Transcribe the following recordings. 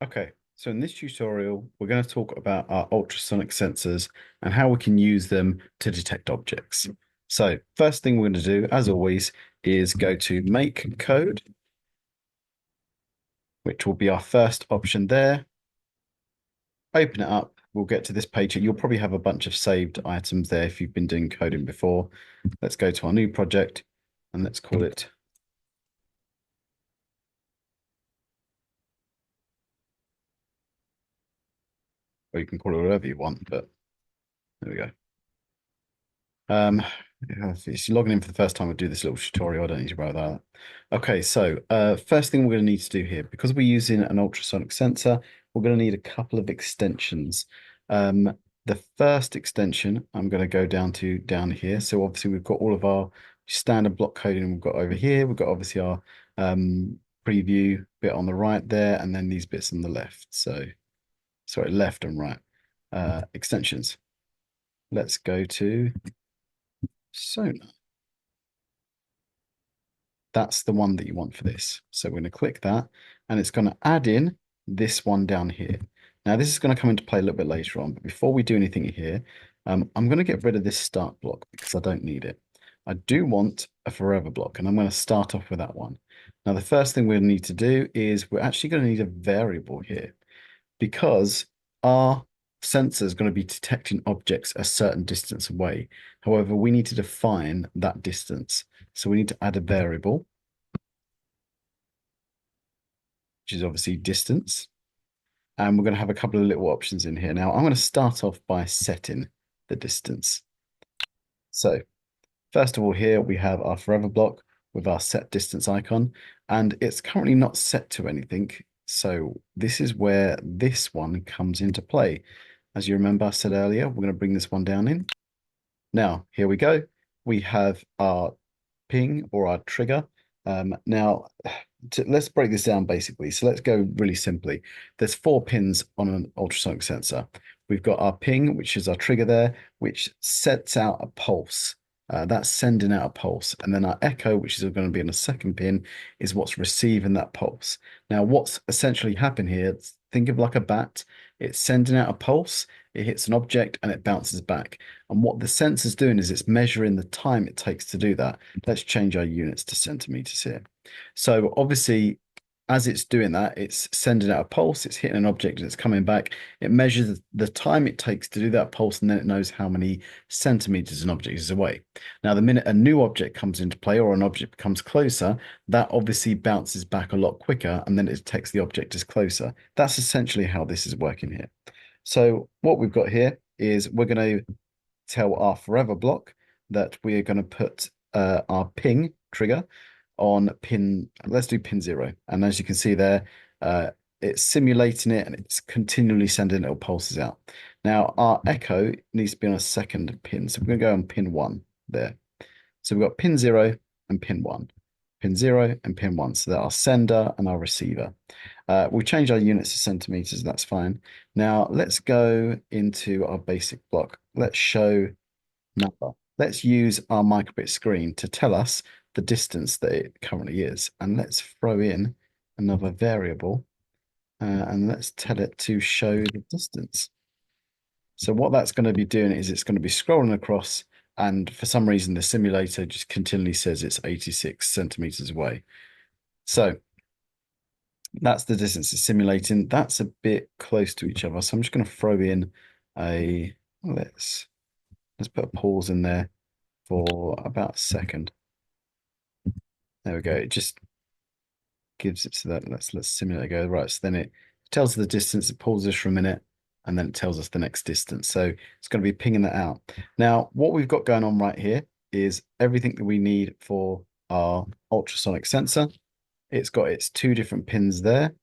Okay, so in this tutorial, we're going to talk about our ultrasonic sensors and how we can use them to detect objects. So first thing we're going to do, as always, is go to Make Code, which will be our first option there. Open it up. We'll get to this page. You'll probably have a bunch of saved items there if you've been doing coding before. Let's go to our new project and let's call it, or you can call it whatever you want, but there we go. If it's logging in for the first time, we'll do this little tutorial. I don't need to worry about that. Okay, so first thing we're going to need to do here, because we're using an ultrasonic sensor, we're going to need a couple of extensions. The first extension, I'm going to go down here. So obviously we've got all of our standard block coding we've got over here. We've got obviously our preview bit on the right there, and then these bits on the left. So sorry, left and right. Extensions. Let's go to Sonar. That's the one that you want for this. So we're going to click that and it's going to add in this one down here. Now this is going to come into play a little bit later on, but before we do anything here, I'm going to get rid of this start block because I don't need it. I do want a forever block and I'm going to start off with that one. Now the first thing we'll need to do is we're actually going to need a variable here because our sensor is going to be detecting objects a certain distance away. However, we need to define that distance. So we need to add a variable, which is obviously distance. And we're going to have a couple of little options in here. Now, I'm going to start off by setting the distance. So first of all, here we have our forever block with our set distance icon, and it's currently not set to anything. So this is where this one comes into play. As you remember, I said earlier, we're going to bring this one down in. Now, here we go. We have our ping or our trigger. Now, let's break this down basically. So let's go really simply. There's 4 pins on an ultrasonic sensor. We've got our ping, which is our trigger there, which sets out a pulse. That's sending out a pulse. And then our echo, which is going to be on a second pin, is what's receiving that pulse. Now, what's essentially happened here, think of like a bat. It's sending out a pulse, it hits an object, and it bounces back. And what the sensor's doing is it's measuring the time it takes to do that. Let's change our units to centimeters here. So obviously, as it's doing that, it's sending out a pulse, it's hitting an object and it's coming back. It measures the time it takes to do that pulse, and then it knows how many centimeters an object is away. Now, the minute a new object comes into play or an object becomes closer, that obviously bounces back a lot quicker, and then it detects the object is closer. That's essentially how this is working here. So what we've got here is we're going to tell our forever block that we are going to put our ping trigger on pin, let's do pin 0. And as you can see there, it's simulating it and it's continually sending little pulses out. Now our echo needs to be on a second pin. So we're going to go on pin 1 there. So we've got pin 0 and pin 1. Pin 0 and pin 1. So they're our sender and our receiver. We'll change our units to centimeters. That's fine. Now let's go into our basic block. Let's show number. Let's use our microbit screen to tell us the distance that it currently is. And let's throw in another variable and let's tell it to show the distance. So what that's going to be doing is it's going to be scrolling across, and for some reason the simulator just continually says it's 86 centimeters away. So that's the distance it's simulating. That's a bit close to each other. So I'm just going to throw in a, let's put a pause in there for about a second. There we go. It just gives it so that let's simulate go right. So then it tells the distance, it pauses for a minute, and then it tells us the next distance. So it's going to be pinging that out. Now, what we've got going on right here is everything that we need for our ultrasonic sensor. It's got its 2 different pins there,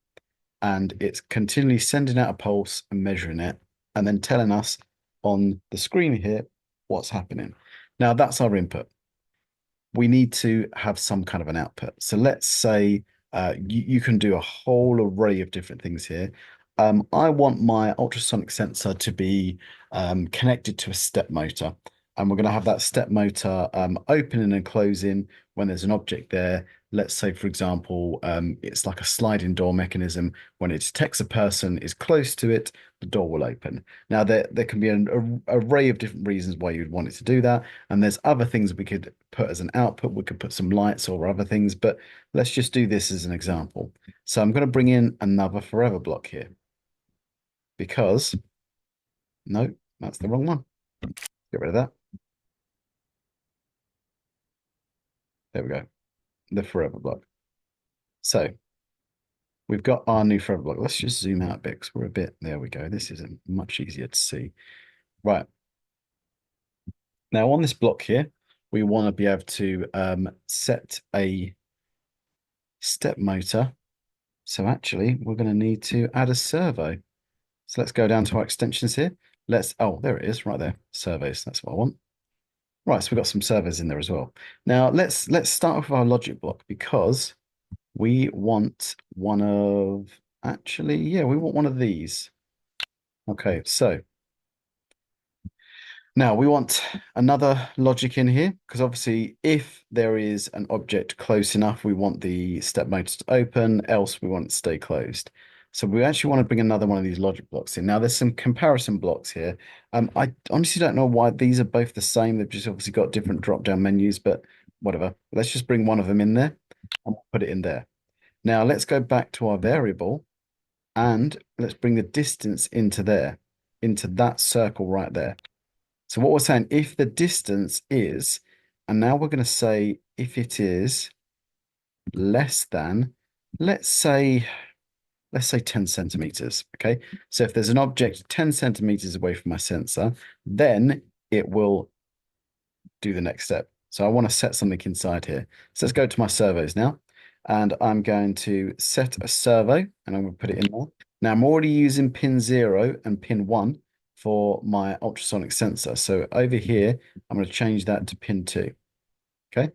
and it's continually sending out a pulse and measuring it, and then telling us on the screen here what's happening. Now, that's our input. We need to have some kind of an output. So let's say you can do a whole array of different things here. I want my ultrasonic sensor to be connected to a step motor. And we're going to have that step motor opening and closing when there's an object there. Let's say, for example, it's like a sliding door mechanism. When it detects a person is close to it, the door will open. Now, there can be an array of different reasons why you'd want it to do that. And there's other things we could put as an output. We could put some lights or other things, but let's just do this as an example. So I'm going to bring in another forever block here because, no, that's the wrong one. Get rid of that. There we go. The forever block. So we've got our new forever block. Let's just zoom out a bit because we're a bit, there we go. This is much easier to see. Right. Now on this block here, we want to be able to set a step motor. So actually, we're going to need to add a servo. So let's go down to our extensions here. Oh, there it is, right there. Servos, that's what I want. Right, so we've got some servos in there as well. Now let's start off with our logic block because we want one of, actually, yeah, we want one of these. Okay, so now we want another logic in here because obviously if there is an object close enough, we want the step motor to open, else we want it to stay closed. So we actually want to bring another one of these logic blocks in. Now there's some comparison blocks here. I honestly don't know why these are both the same. They've just obviously got different drop-down menus, but whatever. Let's just bring one of them in there and put it in there. Now let's go back to our variable and let's bring the distance into there, into that circle right there. So what we're saying, if the distance is, and now we're going to say if it is less than, let's say 10 centimeters. Okay. So if there's an object 10 centimeters away from my sensor, then it will do the next step. So I want to set something inside here. So let's go to my servos now. And I'm going to set a servo and I'm going to put it in there. Now I'm already using pin 0 and pin 1 for my ultrasonic sensor. So over here, I'm going to change that to pin 2. Okay.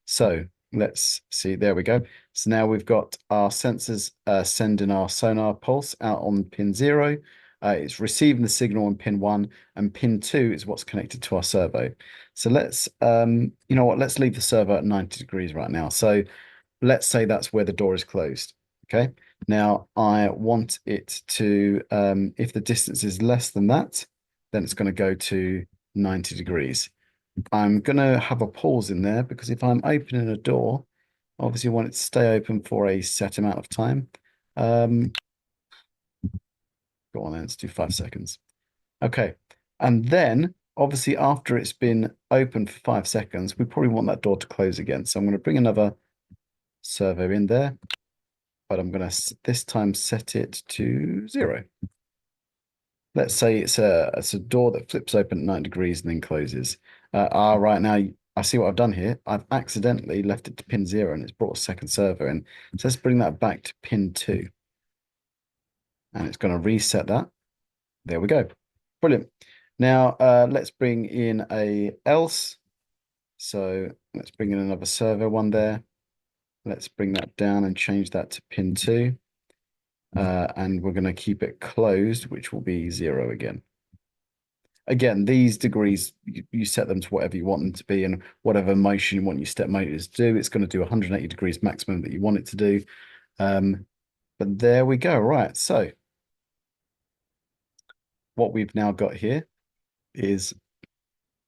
So let's see. There we go. So now we've got our sensors sending our sonar pulse out on pin 0. It's receiving the signal on pin 1 and pin 2 is what's connected to our servo. So let's, you know what, let's leave the servo at 90 degrees right now. So let's say that's where the door is closed. Okay. Now I want it to, if the distance is less than that, then it's going to go to 90 degrees. I'm going to have a pause in there because if I'm opening a door, obviously I want it to stay open for a set amount of time. Go on then, let's do 5 seconds. Okay. And then obviously after it's been open for 5 seconds, we probably want that door to close again. So I'm going to bring another servo in there, but I'm going to this time set it to 0. Let's say it's a door that flips open at 90 degrees and then closes. Right now I see what I've done here. I've accidentally left it to pin 0 and it's brought a second servo in. So let's bring that back to pin 2. And it's going to reset that. There we go. Brilliant. Now let's bring in a else. So let's bring in another servo one there. Let's bring that down and change that to pin 2. And we're going to keep it closed, which will be 0 again. Again, these degrees, you set them to whatever you want them to be and whatever motion you want your step motors to do. It's going to do 180 degrees maximum that you want it to do. But there we go. Right. So what we've now got here is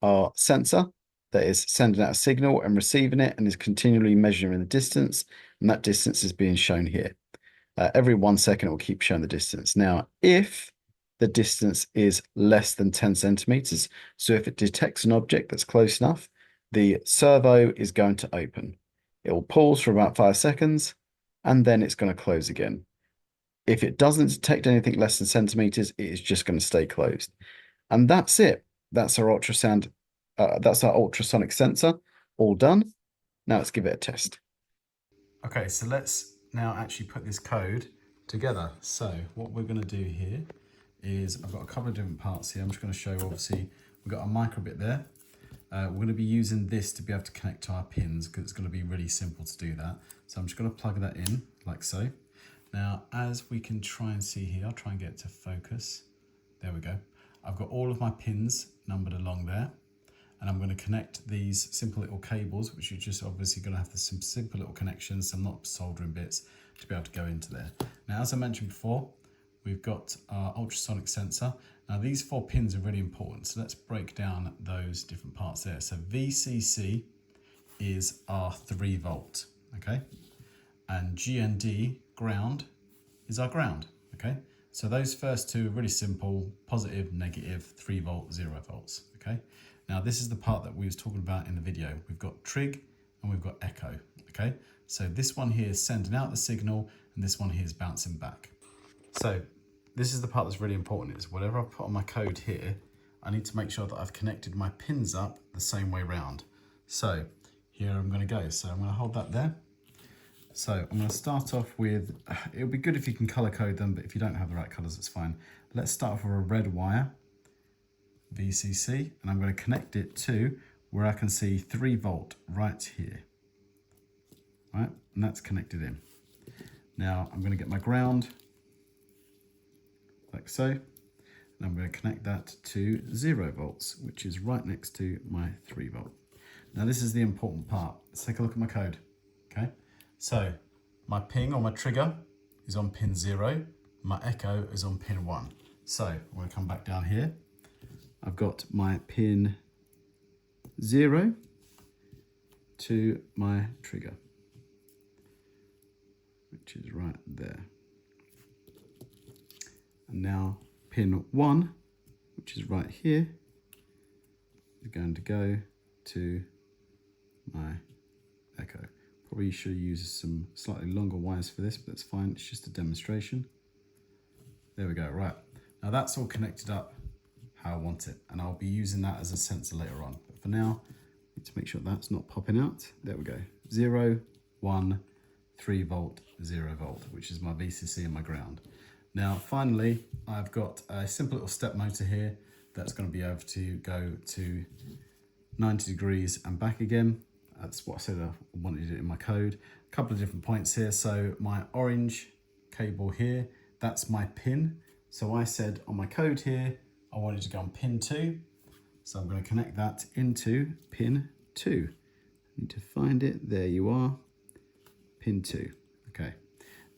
our sensor that is sending out a signal and receiving it and is continually measuring the distance. And that distance is being shown here. Every 1 second, it will keep showing the distance. Now, if the distance is less than 10 centimeters, so if it detects an object that's close enough, the servo is going to open. It will pause for about 5 seconds, and then it's going to close again. If it doesn't detect anything less than centimeters, it is just going to stay closed. And that's it. That's our ultrasound. That's our ultrasonic sensor, all done. Now let's give it a test. Okay, so let's now actually put this code together. So what we're going to do here is I've got a couple of different parts here. I'm just going to show you, obviously, we've got a microbit there. We're going to be using this to be able to connect to our pins because it's going to be really simple to do that. So I'm just going to plug that in like so. Now, as we can try and see here, I'll try and get it to focus. There we go. I've got all of my pins numbered along there. and I'm going to connect these simple little cables, which you're just obviously going to have some simple little connections, some not soldering bits, to be able to go into there. Now, as I mentioned before, we've got our ultrasonic sensor. Now, these 4 pins are really important, so let's break down those different parts there. So VCC is our 3 volt, okay? And GND, ground, is our ground, okay? So those first 2 are really simple, positive, negative, 3 volt, 0 volts, okay? Now this is the part that we was talking about in the video. We've got trig and we've got echo, okay? So this one here is sending out the signal and this one here is bouncing back. So this is the part that's really important, is whatever I put on my code here, I need to make sure that I've connected my pins up the same way round. So here I'm gonna go. So I'm gonna hold that there. So I'm going to start off with, it would be good if you can color code them, but if you don't have the right colors, it's fine. Let's start off with a red wire, VCC, and I'm going to connect it to where I can see 3 volt right here, right? And that's connected in. Now I'm going to get my ground, like so, and I'm going to connect that to 0 volts, which is right next to my 3 volt. Now this is the important part. Let's take a look at my code, okay? So my ping or my trigger is on pin 0, my echo is on pin 1. So I'm going to come back down here. I've got my pin 0 to my trigger, which is right there. And now pin 1, which is right here, is going to go to my echo. Probably should use some slightly longer wires for this, but that's fine. It's just a demonstration. There we go. Right. Now that's all connected up how I want it, and I'll be using that as a sensor later on. But for now, I need to make sure that's not popping out. There we go. 0, 1, 3 volt, 0 volt, which is my VCC and my ground. Now, finally, I've got a simple little step motor here that's going to be able to go to 90 degrees and back again. That's what I said I wanted it in my code. A couple of different points here. So my orange cable here, that's my pin. So I said on my code here, I wanted to go on pin 2. So I'm going to connect that into pin 2. I need to find it. There you are. Pin 2. Okay.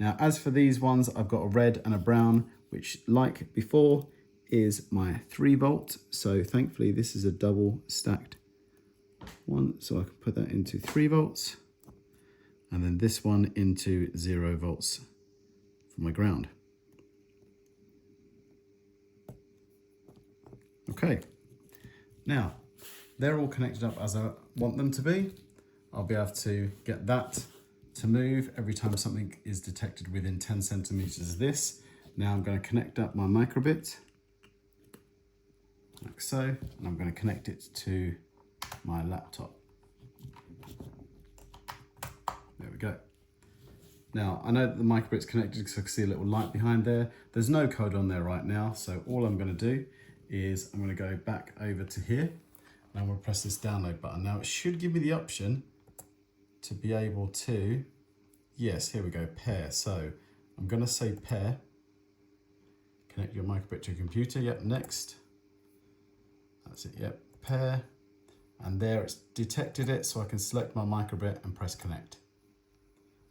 Now, as for these ones, I've got a red and a brown, which like before is my 3 volt. So thankfully this is a double stacked one, so I can put that into 3 volts, and then this one into 0 volts for my ground. Okay, now they're all connected up as I want them to be. I'll be able to get that to move every time something is detected within 10 centimeters of this. Now I'm going to connect up my microbit like so, and I'm going to connect it to my laptop. There we go. Now, I know that the microbit's connected because I can see a little light behind there. There's no code on there right now, so all I'm going to do is I'm going to go back over to here, and I'm going to press this download button. Now, it should give me the option to be able to, yes, here we go, pair. So I'm going to say pair. Connect your microbit to your computer. Yep, next. That's it, yep, pair. And there it's detected it, so I can select my microbit and press connect.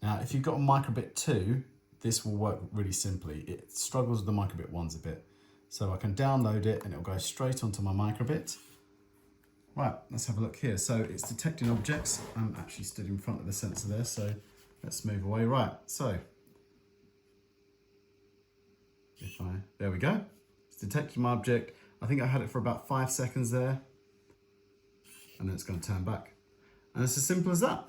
Now, if you've got a microbit 2, this will work really simply. It struggles with the microbit 1s a bit. So I can download it and it'll go straight onto my microbit. Right, let's have a look here. So it's detecting objects. I'm actually stood in front of the sensor there, so let's move away. Right, so there we go. It's detected my object. I think I had it for about 5 seconds there, and then it's going to turn back. And it's as simple as that.